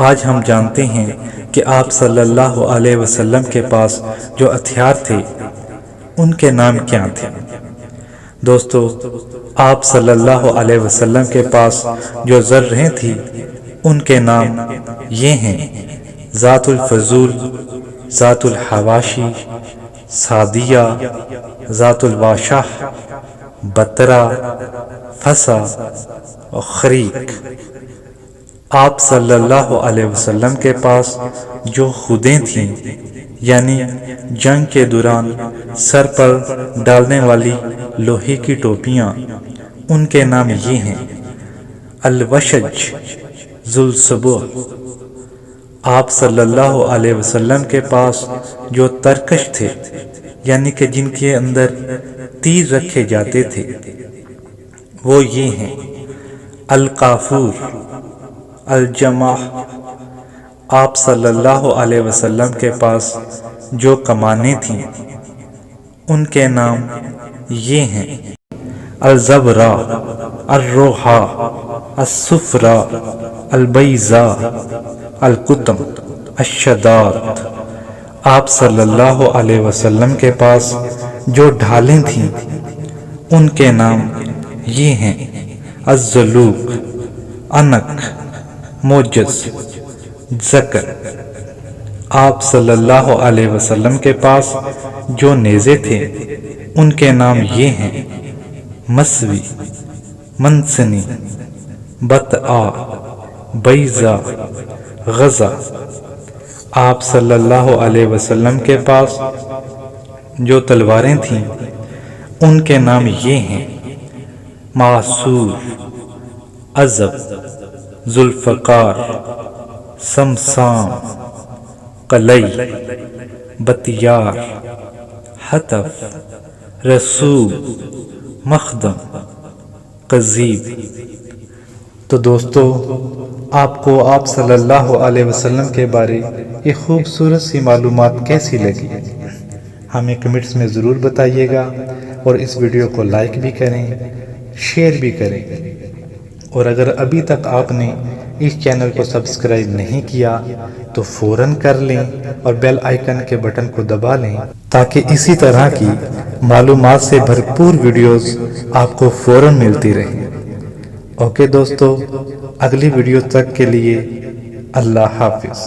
آج ہم جانتے ہیں کہ آپ صلی اللہ علیہ وسلم کے پاس جو ہتھیار تھے ان کے نام کیا تھے۔ دوستو، آپ صلی اللہ علیہ وسلم کے پاس جو زرہیں تھی ان کے نام یہ ہیں: ذات الفضول، ذات الحواشی، سعدیہ، ذات الواشح، بطرہ، فسا اور خریق۔ آپ صلی اللہ علیہ وسلم کے پاس جو خودیں تھیں یعنی جنگ کے دوران سر پر ڈالنے والی لوہے کی ٹوپیاں، ان کے نام یہ ہیں: الوشج، ذوالصبح۔ آپ صلی اللہ علیہ وسلم کے پاس جو ترکش تھے یعنی کہ جن کے اندر تیر رکھے جاتے تھے وہ یہ ہیں: القافور، الجمح۔ آپ صلی اللہ علیہ وسلم کے پاس جو کمانیں تھیں ان کے نام یہ ہیں: الزبرہ، الروحہ، الصفرہ، البیضاء، القطم، الشداد۔ آپ صلی اللہ علیہ وسلم کے پاس جو ڈھالیں تھیں ان کے نام یہ ہیں: الزلوق، انک، موجز، ذکر۔ آپ صلی اللہ علیہ وسلم کے پاس جو نیزے تھے ان کے نام یہ ہیں: مسوی، منسنی، بطعہ، بیضہ، غزہ۔ آپ صلی اللہ علیہ وسلم کے پاس جو تلواریں تھیں ان کے نام یہ ہیں: معصور، عزب، ذوالفقار، سمسام، قلئی، بطیار، حطف، رسوب، مخدم، قضیب۔ تو دوستو، آپ کو آپ صلی اللہ علیہ وسلم کے بارے یہ خوبصورت سی معلومات کیسی لگی؟ ہمیں کمنٹس میں ضرور بتائیے گا، اور اس ویڈیو کو لائک بھی کریں، شیئر بھی کریں، اور اگر ابھی تک آپ نے اس چینل کو سبسکرائب نہیں کیا تو فوراً کر لیں اور بیل آئیکن کے بٹن کو دبا لیں تاکہ اسی طرح کی معلومات سے بھرپور ویڈیوز آپ کو فوراً ملتی رہیں۔ اوکے دوستو، اگلی ویڈیو تک کے لیے اللہ حافظ۔